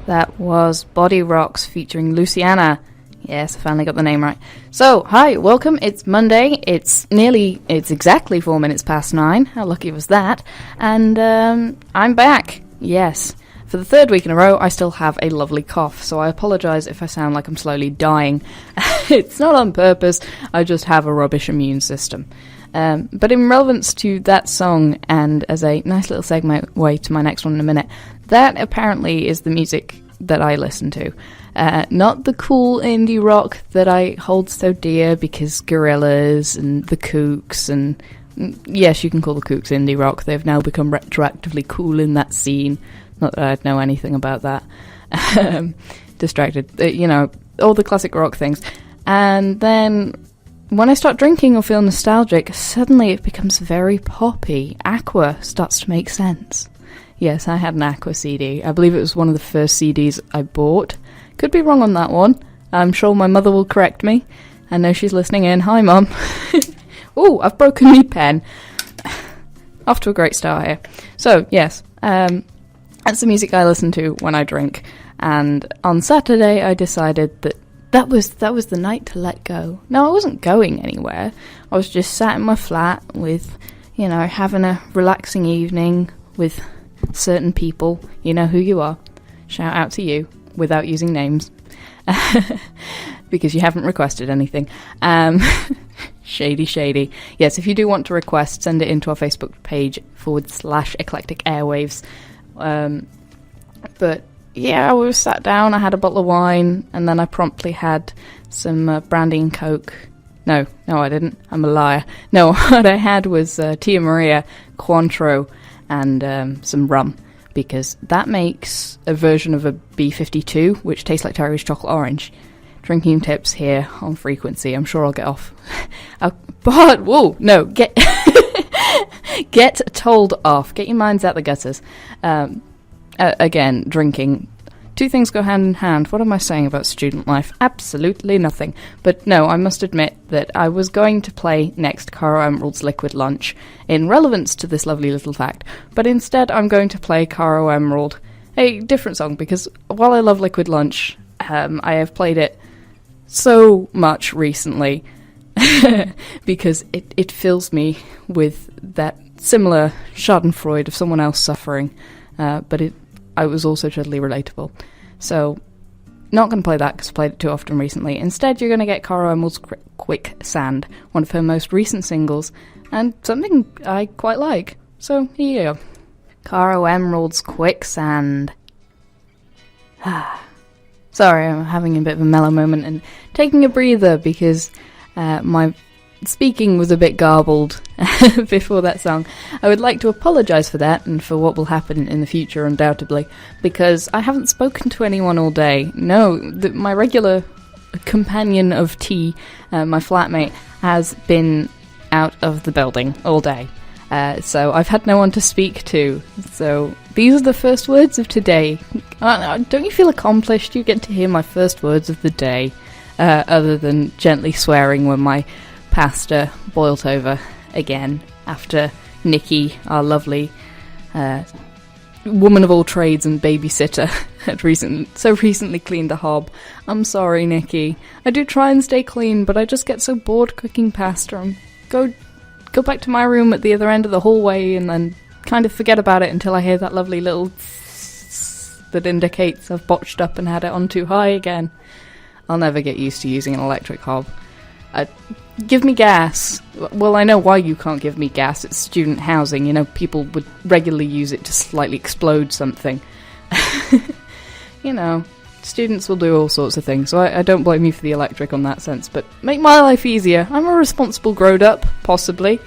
That was Body Rocks featuring Luciana. Yes, I finally got the name right. So, hi, welcome. It's Monday. It's exactly 4 minutes past 9. How lucky was that? And I'm back. Yes. For the third week in a row, I still have a lovely cough, so I apologise if I sound like I'm slowly dying. It's not on purpose, I just have a rubbish immune system. But in relevance to that song, and as a nice little segue to my next one in a minute, that apparently is the music that I listen to. Not the cool indie rock that I hold so dear because Gorillaz and the Kooks and... Yes, you can call the Kooks indie rock. They've now become retroactively cool in that scene. Not that I'd know anything about that. Distracted. All the classic rock things. And then when I start drinking or feel nostalgic, suddenly it becomes very poppy. Aqua starts to make sense. Yes, I had an Aqua CD. I believe it was one of the first CDs I bought. Could be wrong on that one. I'm sure my mother will correct me. I know she's listening in. Hi, Mum. Oh, I've broken my pen. Off to a great start here. So, yes, that's the music I listen to when I drink. And on Saturday, I decided that was the night to let go. No, I wasn't going anywhere. I was just sat in my flat with, having a relaxing evening with certain people. You know who you are. Shout out to you without using names. Because you haven't requested anything. Shady. Yes, if you do want to request, send it into our Facebook page /Eclectic Airwaves. But yeah, I was sat down, I had a bottle of wine, and then I promptly had some brandy and Coke. No, I didn't. I'm a liar. No, what I had was Tia Maria, Cointreau, and some rum, because that makes a version of a B52, which tastes like Terry's chocolate orange. Drinking tips here on frequency. I'm sure I'll get off. Get told off. Get your minds out the gutters. Again, drinking. Two things go hand in hand. What am I saying about student life? Absolutely nothing. But no, I must admit that I was going to play next Caro Emerald's Liquid Lunch in relevance to this lovely little fact. But instead, I'm going to play Caro Emerald, a different song, because while I love Liquid Lunch, I have played it so much recently because it fills me with that similar schadenfreude of someone else suffering, but I was also totally relatable. So, not going to play that because I've played it too often recently. Instead, you're going to get Caro Emerald's Quicksand, one of her most recent singles, and something I quite like. So, here you go. Caro Emerald's Quicksand. Sorry, I'm having a bit of a mellow moment and taking a breather because my speaking was a bit garbled before that song. I would like to apologise for that and for what will happen in the future, undoubtedly, because I haven't spoken to anyone all day. No, my regular companion of tea, my flatmate, has been out of the building all day. So I've had no one to speak to. So these are the first words of today. Don't you feel accomplished? You get to hear my first words of the day, other than gently swearing when my pasta boiled over again after Nikki, our lovely woman of all trades and babysitter, had recently cleaned the hob. I'm sorry, Nikki. I do try and stay clean, but I just get so bored cooking pasta and go back to my room at the other end of the hallway and then kind of forget about it until I hear that lovely little that indicates I've botched up and had it on too high again. I'll never get used to using an electric hob. Give me gas. Well, I know why you can't give me gas. It's student housing. People would regularly use it to slightly explode something. Students will do all sorts of things, so I don't blame you for the electric on that sense, but make my life easier. I'm a responsible grown-up, possibly.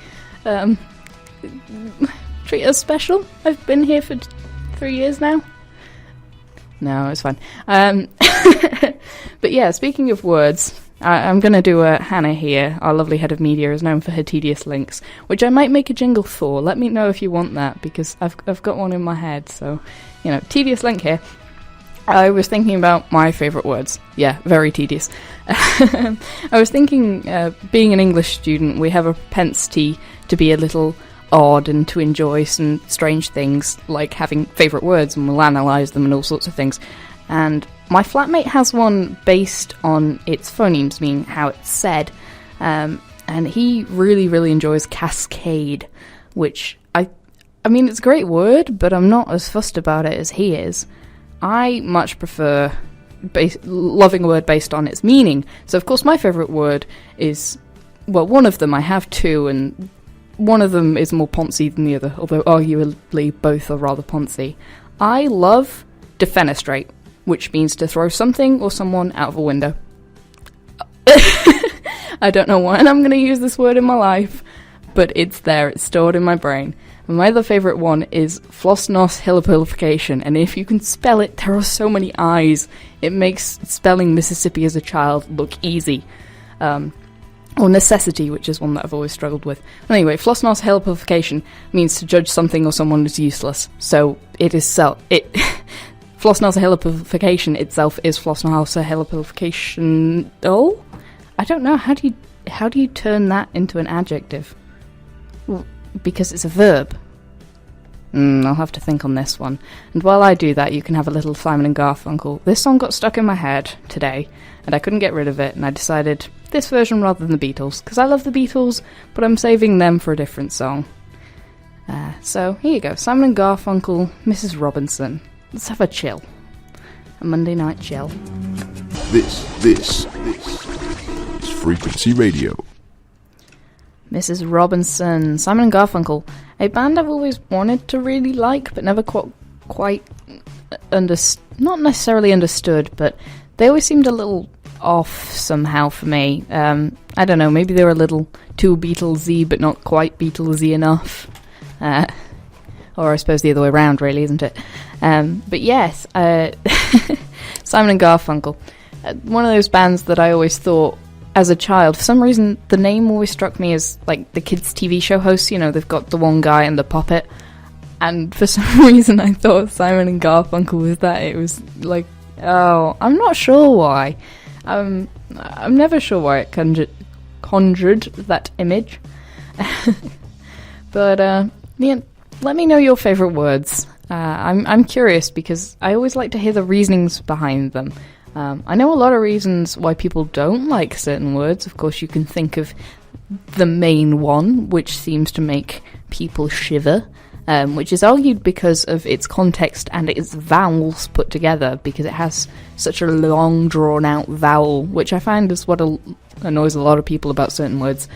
Treat us special. I've been here for 3 years now. No, it's fine. But yeah, speaking of words, I'm going to do a Hannah here. Our lovely head of media is known for her tedious links, which I might make a jingle for. Let me know if you want that, because I've got one in my head, so, tedious link here. I was thinking about my favourite words. Yeah, very tedious. I was thinking, being an English student, we have a propensity to be a little odd and to enjoy some strange things, like having favourite words, and we'll analyse them and all sorts of things. And my flatmate has one based on its phonemes, meaning how it's said. And he really, really enjoys cascade, which I mean, it's a great word, but I'm not as fussed about it as he is. I much prefer loving a word based on its meaning. So, of course, my favourite word is, well, one of them. I have two, and one of them is more poncy than the other, although arguably both are rather poncy. I love defenestrate, which means to throw something or someone out of a window. I don't know when I'm going to use this word in my life, but it's there, it's stored in my brain. And my other favourite one is flosnos and if you can spell it, there are so many I's. It makes spelling Mississippi as a child look easy. Or necessity, which is one that I've always struggled with. Anyway, flosnos means to judge something or someone as useless. So it is flosnos itself is flosnos. Oh? I don't know, how do you turn that into an adjective? Because it's a verb. I'll have to think on this one. And while I do that, you can have a little Simon and Garfunkel. This song got stuck in my head today, and I couldn't get rid of it, and I decided this version rather than the Beatles, because I love the Beatles, but I'm saving them for a different song. So, here you go. Simon and Garfunkel, Mrs. Robinson. Let's have a chill. A Monday night chill. This is Frequency Radio. Mrs. Robinson, Simon and Garfunkel, a band I've always wanted to really like, but never quite not necessarily understood, but they always seemed a little off somehow for me. I don't know, maybe they were a little too Beatlesy, but not quite Beatlesy enough. Or I suppose the other way around, really, isn't it? But yes, Simon and Garfunkel, one of those bands that I always thought, as a child, for some reason, the name always struck me as, like, the kids' TV show hosts. You know, they've got the one guy and the puppet. And for some reason, I thought Simon and Garfunkel was that. It was like, oh, I'm not sure why. I'm never sure why it conjured that image. But, yeah, let me know your favourite words. I'm curious, because I always like to hear the reasonings behind them. I know a lot of reasons why people don't like certain words. Of course, you can think of the main one, which seems to make people shiver, which is argued because of its context and its vowels put together, because it has such a long, drawn-out vowel, which I find is what annoys a lot of people about certain words.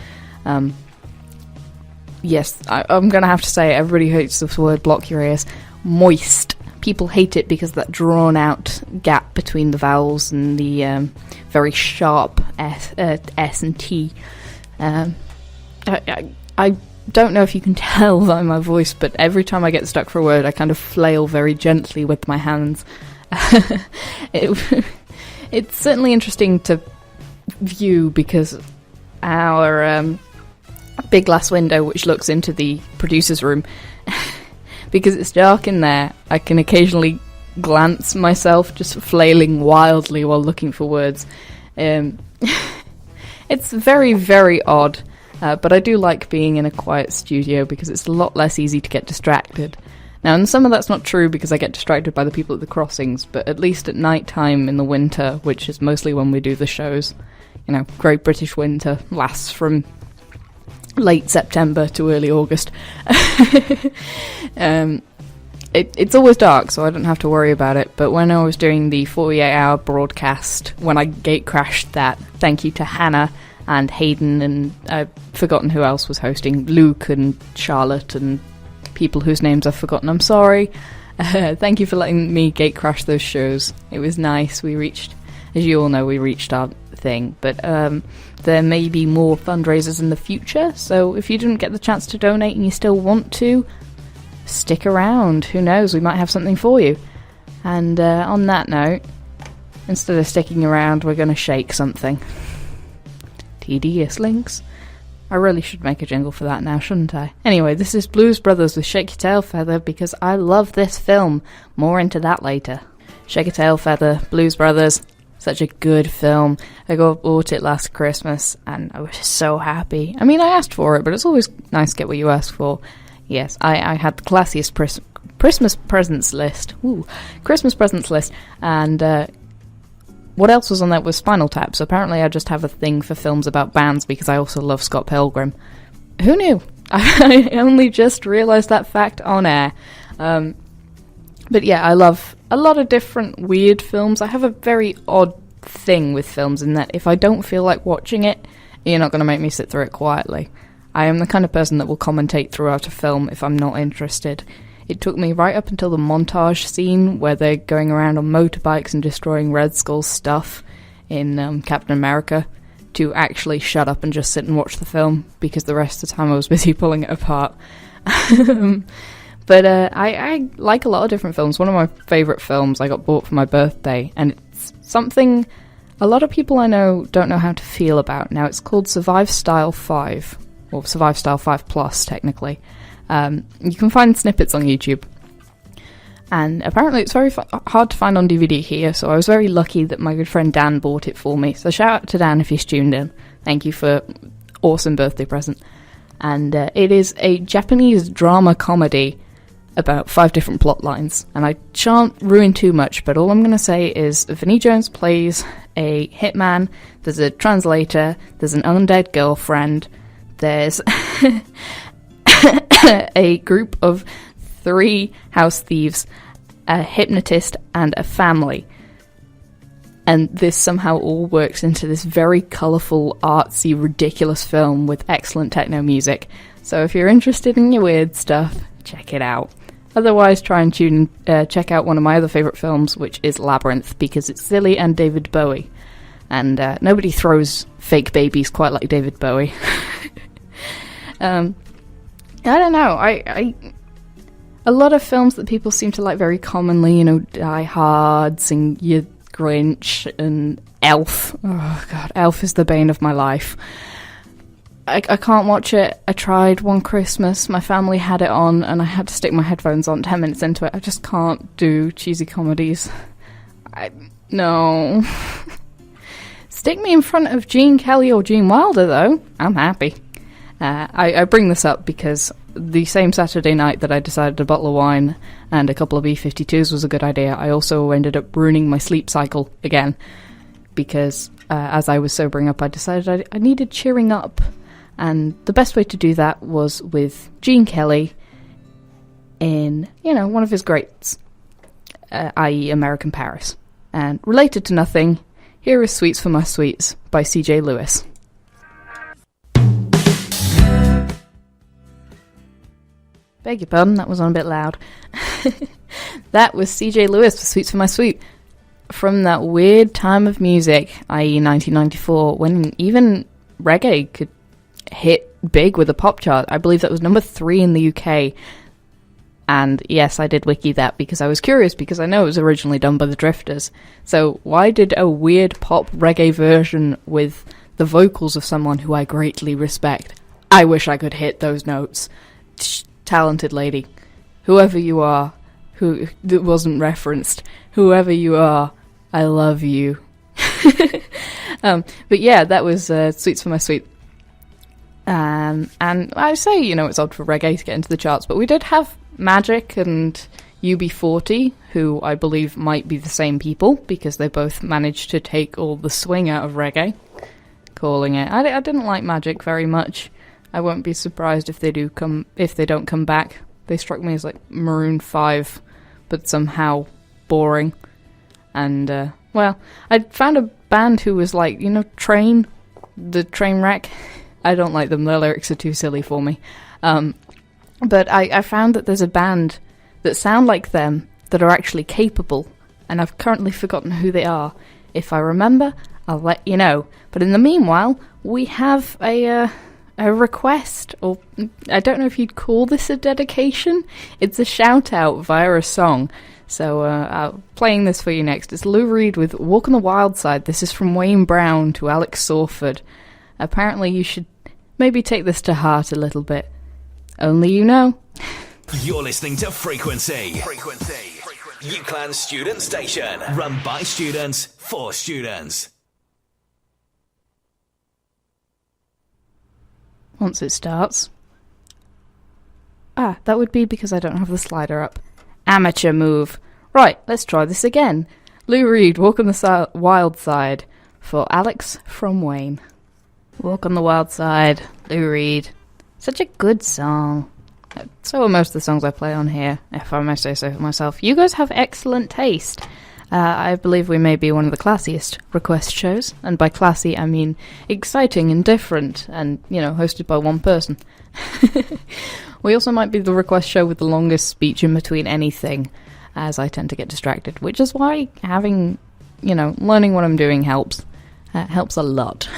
Yes, I'm going to have to say, everybody hates this word, block your ears. Moist. People hate it because of that drawn-out gap between the vowels and the very sharp S and T. I don't know if you can tell by my voice, but every time I get stuck for a word, I kind of flail very gently with my hands. It's certainly interesting to view, because our big glass window, which looks into the producer's room, because it's dark in there, I can occasionally glance myself just flailing wildly while looking for words. It's very, very odd, but I do like being in a quiet studio because it's a lot less easy to get distracted. Now, in summer that's not true because I get distracted by the people at the crossings, but at least at night time in the winter, which is mostly when we do the shows, you know, Great British Winter lasts from late September to early August. It's always dark, so I don't have to worry about it. But when I was doing the 48-hour broadcast, when I gate crashed that, thank you to Hannah and Hayden, and I've forgotten who else was hosting, Luke and Charlotte and people whose names I've forgotten, I'm sorry. Thank you for letting me gate crash those shows. It was nice. We reached, as you all know, we reached our thing. But there may be more fundraisers in the future, so if you didn't get the chance to donate and you still want to, stick around. Who knows, we might have something for you. And on that note, instead of sticking around, we're going to shake something. TDS links. I really should make a jingle for that now, shouldn't I? Anyway, this is Blues Brothers with Shake Your Tail Feather, because I love this film. More into that later. Shake Your Tail Feather, Blues Brothers. Such a good film. I bought it last Christmas, and I was so happy. I mean, I asked for it, but it's always nice to get what you ask for. Yes, I had the classiest Christmas presents list. Ooh, Christmas presents list. And what else was on that was Spinal Tap. So apparently I just have a thing for films about bands because I also love Scott Pilgrim. Who knew? I only just realised that fact on air. But yeah, I love a lot of different weird films. I have a very odd thing with films in that if I don't feel like watching it, you're not going to make me sit through it quietly. I am the kind of person that will commentate throughout a film if I'm not interested. It took me right up until the montage scene where they're going around on motorbikes and destroying Red Skull's stuff in Captain America to actually shut up and just sit and watch the film, because the rest of the time I was busy pulling it apart. But I like a lot of different films. One of my favourite films I got bought for my birthday, and it's something a lot of people I know don't know how to feel about. Now, it's called Survive Style 5, or Survive Style 5 Plus, technically. You can find snippets on YouTube. And apparently it's very hard to find on DVD here, so I was very lucky that my good friend Dan bought it for me. So shout out to Dan if he's tuned in. Thank you for awesome birthday present. And it is a Japanese drama comedy about 5 different plot lines. And I shan't ruin too much, but all I'm going to say is Vinnie Jones plays a hitman, there's a translator, there's an undead girlfriend, there's a group of 3 house thieves, a hypnotist, and a family. And this somehow all works into this very colourful, artsy, ridiculous film with excellent techno music. So if you're interested in your weird stuff, check it out. Otherwise, try and check out one of my other favourite films, which is Labyrinth, because it's silly and David Bowie. And nobody throws fake babies quite like David Bowie. I don't know, a lot of films that people seem to like very commonly, you know, Die Hard, Sing Your Grinch, and Elf. Oh god, Elf is the bane of my life. I can't watch it. I tried one Christmas, my family had it on, and I had to stick my headphones on 10 minutes into it. I just can't do cheesy comedies. No. Stick me in front of Gene Kelly or Gene Wilder, though. I'm happy. I bring this up because the same Saturday night that I decided a bottle of wine and a couple of B-52s was a good idea, I also ended up ruining my sleep cycle again, because as I was sobering up, I decided I needed cheering up, and the best way to do that was with Gene Kelly in, you know, one of his greats, i.e. American Paris. And related to nothing, here is Sweets for My Sweets by C.J. Lewis. Beg your pardon, that was on a bit loud. That was C.J. Lewis for Sweets for My Sweet. From that weird time of music, i.e. 1994, when even reggae could hit big with a pop chart. I believe that was number 3 in the UK. And yes, I did wiki that because I was curious, because I know it was originally done by the Drifters. So why did a weird pop reggae version with the vocals of someone who I greatly respect? I wish I could hit those notes. Talented lady, whoever you are, who wasn't referenced, whoever you are, I love you. But yeah, that was Sweets for My Sweet. And I say, you know, it's odd for reggae to get into the charts, but we did have Magic and UB40, who I believe might be the same people, because they both managed to take all the swing out of reggae, calling it. I didn't like Magic very much. I won't be surprised if they don't come back. They struck me as like Maroon 5, but somehow boring. And, well, I found a band who was like, you know, Train, the train wreck. I don't like them, their lyrics are too silly for me. But I found that there's a band that sound like them that are actually capable, and I've currently forgotten who they are. If I remember, I'll let you know. But in the meanwhile, we have a request, or I don't know if you'd call this a dedication. It's a shout out via a song. So playing this for you next. It's Lou Reed with Walk on the Wild Side. This is from Wayne Brown to Alex Sawford. Apparently you should maybe take this to heart a little bit. Only you know. You're listening to Frequency. UCLAN student station. Run by students for students. Once it starts. That would be because I don't have the slider up. Amateur move. Right, let's try this again. Lou Reed, Walk on the Wild Side, for Alex from Wayne. Walk on the Wild Side, Lou Reed. Such a good song. So are most of the songs I play on here, if I may say so myself. You guys have excellent taste. I believe we may be one of the classiest request shows, and by classy I mean exciting and different, and, hosted by one person. We also might be the request show with the longest speech in between anything, as I tend to get distracted, which is why having, learning what I'm doing helps. Helps a lot.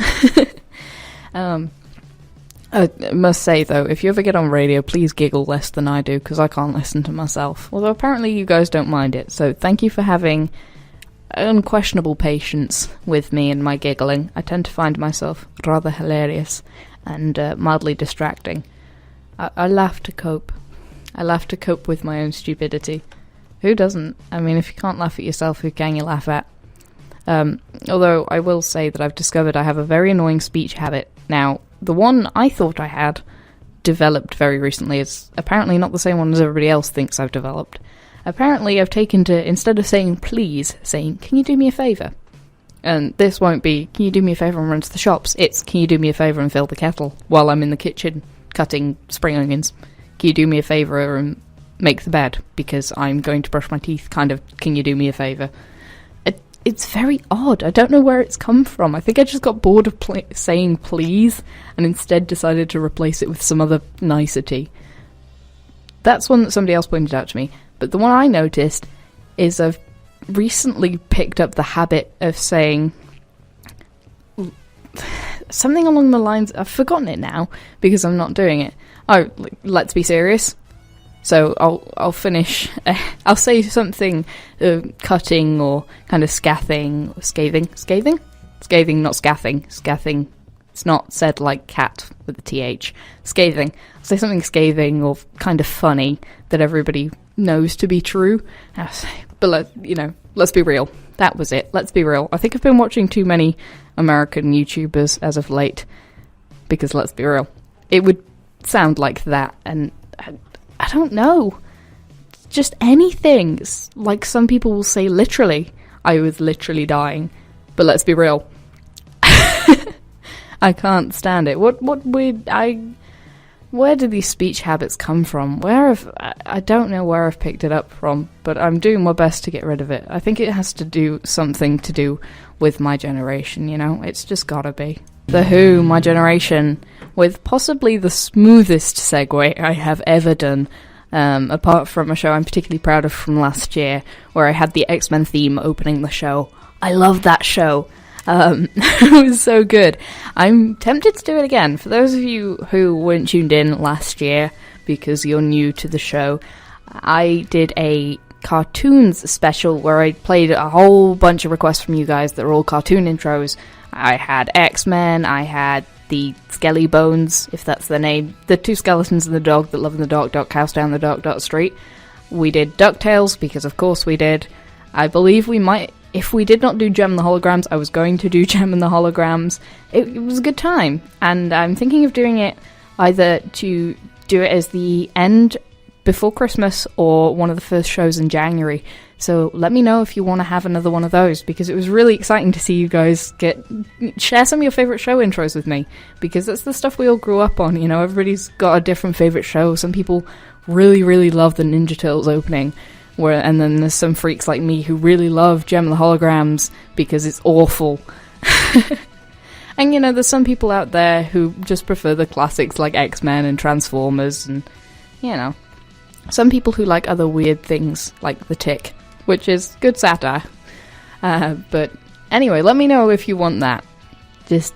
I must say, though, if you ever get on radio, please giggle less than I do, because I can't listen to myself. Although apparently you guys don't mind it, so thank you for having unquestionable patience with me and my giggling. I tend to find myself rather hilarious and mildly distracting. I laugh to cope. I laugh to cope with my own stupidity. Who doesn't? I mean, if you can't laugh at yourself, who can you laugh at? Although I will say that I've discovered I have a very annoying speech habit. Now, the one I thought I had developed very recently is apparently not the same one as everybody else thinks I've developed. Apparently I've taken to, instead of saying please, saying, can you do me a favour? And this won't be, can you do me a favour and run to the shops? It's, can you do me a favour and fill the kettle while I'm in the kitchen cutting spring onions? Can you do me a favour and make the bed because I'm going to brush my teeth? Kind of, can you do me a favour? It's very odd. I don't know where it's come from. I think I just got bored of saying please and instead decided to replace it with some other nicety. That's one that somebody else pointed out to me. But the one I noticed is I've recently picked up the habit of saying something along the lines... I've forgotten it now because I'm not doing it. Oh, let's be serious. So I'll finish. I'll say something cutting or kind of scathing, not scathing. Scathing. It's not said like cat with the th. Scathing. I'll say something scathing or kind of funny that everybody knows to be true. But let's be real. That was it. Let's be real. I think I've been watching too many American YouTubers as of late. Because let's be real, it would sound like that, and I don't know. Just anything. Like some people will say literally. I was literally dying. But let's be real. I can't stand it. Where do these speech habits come from? I don't know where I've picked it up from, but I'm doing my best to get rid of it. I think it has to do something to do with my generation, It's just gotta be. The Who, My Generation, with possibly the smoothest segue I have ever done, apart from a show I'm particularly proud of from last year, where I had the X-Men theme opening the show. I love that show. It was so good. I'm tempted to do it again. For those of you who weren't tuned in last year, because you're new to the show, I did a cartoons special where I played a whole bunch of requests from you guys that were all cartoon intros. I had X-Men, I had the Skelly Bones, if that's their name, the two skeletons and the dog that live in the dark house down the dark street. We did DuckTales, because of course we did. I believe we might, if we did not do Gem and the Holograms, I was going to do Gem and the Holograms. It was a good time, and I'm thinking of doing it either to do it as the end before Christmas or one of the first shows in January. So let me know if you want to have another one of those, because it was really exciting to see you guys share some of your favourite show intros with me, because that's the stuff we all grew up on, everybody's got a different favourite show. Some people really, really love the Ninja Turtles opening, and then there's some freaks like me who really love Gem and the Holograms because it's awful. And there's some people out there who just prefer the classics like X-Men and Transformers, and some people who like other weird things like The Tick, which is good satire. But anyway, let me know if you want that. Just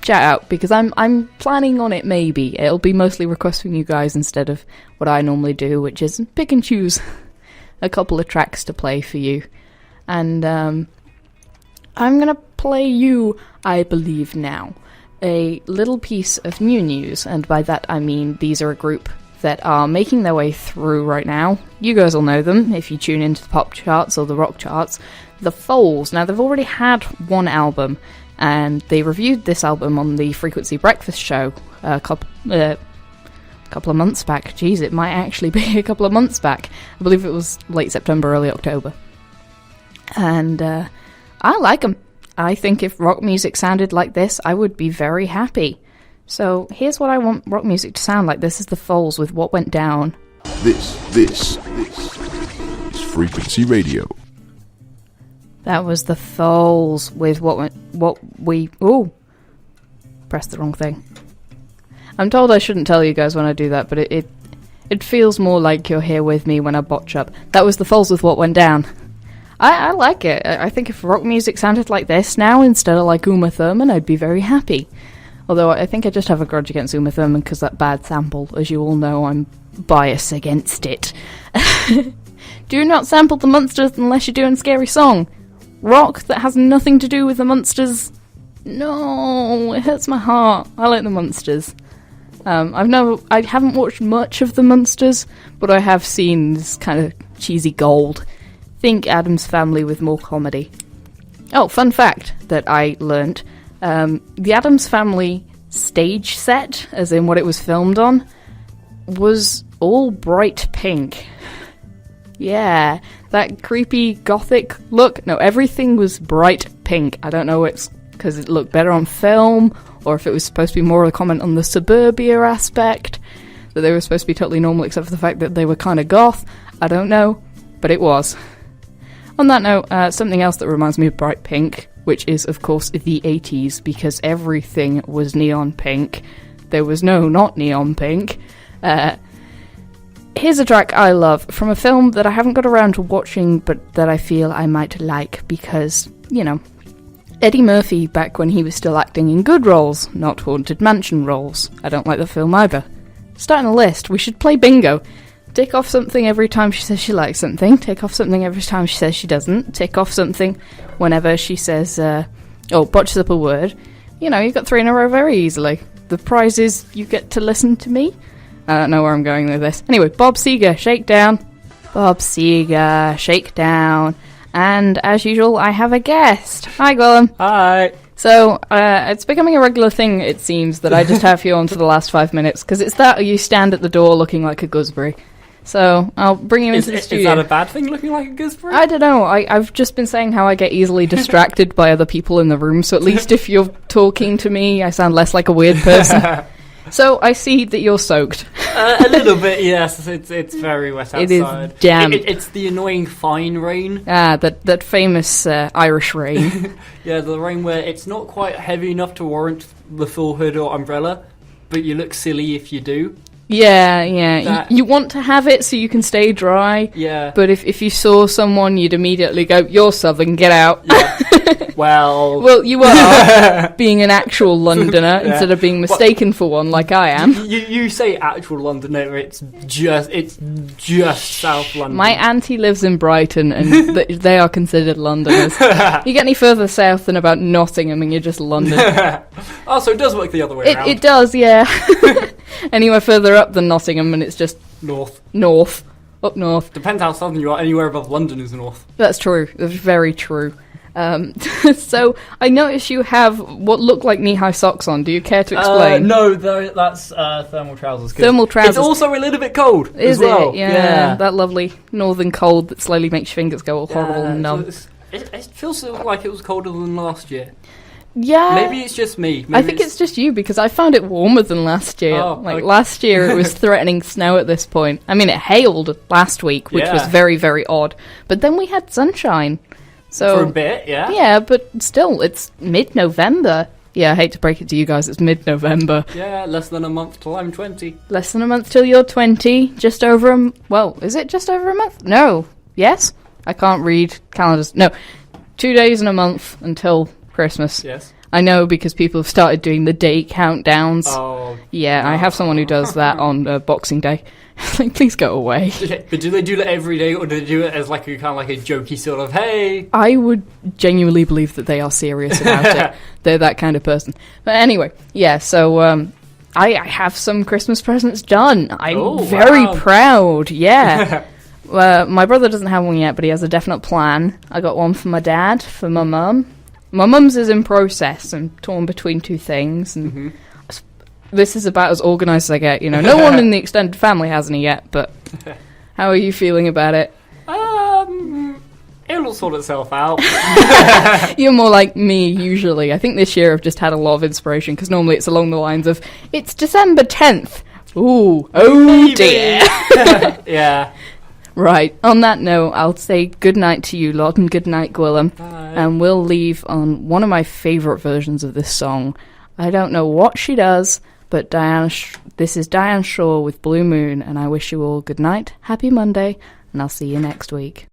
shout out, because I'm planning on it. Maybe it'll be mostly requests from you guys instead of what I normally do, which is pick and choose a couple of tracks to play for you. And I'm gonna play you, I believe now, a little piece of new news, and by that I mean these are a group that are making their way through right now. You guys will know them if you tune into the pop charts or the rock charts. The Foals. Now, they've already had one album, and they reviewed this album on the Frequency Breakfast show couple of months back. Jeez, it might actually be a couple of months back. I believe it was late September, early October. And I like them. I think if rock music sounded like this, I would be very happy. So here's what I want rock music to sound like. This is the Foals with What Went Down. This is Frequency Radio. That was the Foals with pressed the wrong thing. I'm told I shouldn't tell you guys when I do that, but it feels more like you're here with me when I botch up. That was the Foals with What Went Down. I like it. I think if rock music sounded like this now instead of like Uma Thurman, I'd be very happy. Although I think I just have a grudge against Uma Thurman because that bad sample. As you all know, I'm biased against it. Do not sample the Munsters unless you're doing Scary Song. Rock that has nothing to do with the Munsters. No, it hurts my heart. I like the Munsters. I haven't watched much of the Munsters, but I have seen this kind of cheesy gold. Think Addams Family with more comedy. Oh, fun fact that I learnt. The Addams Family stage set, as in what it was filmed on, was all bright pink. Yeah, that creepy gothic look. No, everything was bright pink. I don't know if it's because it looked better on film, or if it was supposed to be more of a comment on the suburbia aspect, that they were supposed to be totally normal except for the fact that they were kind of goth. I don't know, but it was. On that note, something else that reminds me of bright pink, which is, of course, the 80s, because everything was neon pink. There was no not neon pink. Here's a track I love from a film that I haven't got around to watching, but that I feel I might like, because, you know, Eddie Murphy, back when he was still acting in good roles, not Haunted Mansion roles. I don't like the film either. Starting a list, we should play bingo. Tick off something every time she says she likes something. Tick off something every time she says she doesn't. Tick off something whenever she says, botches up a word. You know, you got 3 in a row very easily. The prize is you get to listen to me. I don't know where I'm going with this. Anyway, Bob Seger, Shakedown. Bob Seger, Shakedown. And as usual, I have a guest. Hi, Gwillem. Hi. So, it's becoming a regular thing, it seems, that I just have you on for the last 5 minutes, because it's that or you stand at the door looking like a gooseberry. So, I'll bring you into the studio. Is that a bad thing, looking like a gooseberry? I don't know. I've just been saying how I get easily distracted by other people in the room, so at least if you're talking to me, I sound less like a weird person. So, I see that you're soaked. A little bit, yes. It's very wet outside. It is damp. It's the annoying fine rain. Ah, that famous Irish rain. Yeah, the rain where it's not quite heavy enough to warrant the full hood or umbrella, but you look silly if you do. Yeah. You want to have it so you can stay dry. Yeah. But if you saw someone, you'd immediately go, "You're Southern, get out." Yeah. Well, you are being an actual Londoner instead of being mistaken for one like I am. You say actual Londoner, it's just South London. My auntie lives in Brighton, and they are considered Londoners. You get any further south than about Nottingham, and you're just London. Oh, so it does work the other way around. It does, yeah. Anywhere further up than Nottingham, and it's just north, up north. Depends how southern you are. Anywhere above London is north. That's true. That's very true. So I notice you have what look like knee-high socks on. Do you care to explain? No, that's thermal trousers. Thermal trousers. It's also a little bit cold Is as well. It? Yeah, that lovely northern cold that slowly makes your fingers go all horrible and numb. So it feels like it was colder than last year. Yeah. Maybe it's just me. I think it's just you, because I found it warmer than last year. Last year it was threatening snow at this point. I mean, it hailed last week, which was very, very odd. But then we had sunshine. So, for a bit, yeah. Yeah, but still, it's mid-November. Yeah, I hate to break it to you guys, it's mid-November. Yeah, less than a month till I'm 20. Less than a month till you're 20. Just over is it just over a month? No. Yes? I can't read calendars. No. 2 days and a month until Christmas. Yes. I know, because people have started doing the day countdowns. Oh. Yeah, I have someone who does that on Boxing Day. Like, please go away. But do they do that every day, or do they do it as like a kind of like a jokey sort of, hey? I would genuinely believe that they are serious about it. They're that kind of person. But anyway, yeah, so I have some Christmas presents done. I'm very proud, yeah. My brother doesn't have one yet, but he has a definite plan. I got one for my dad, for my mum. My mum's is in process. I'm torn between two things, and this is about as organised as I get, you know. No one in the extended family has any yet, but how are you feeling about it? It'll sort itself out. You're more like me, usually. I think this year I've just had a lot of inspiration, because normally it's along the lines of, it's December 10th. Ooh, oh Maybe. dear. Yeah. Right, on that note, I'll say good night to you lot, and good night, Gwillem. Bye. And we'll leave on one of my favourite versions of this song. I don't know what she does, but this is Diane Shaw with Blue Moon, and I wish you all good night, happy Monday, and I'll see you next week.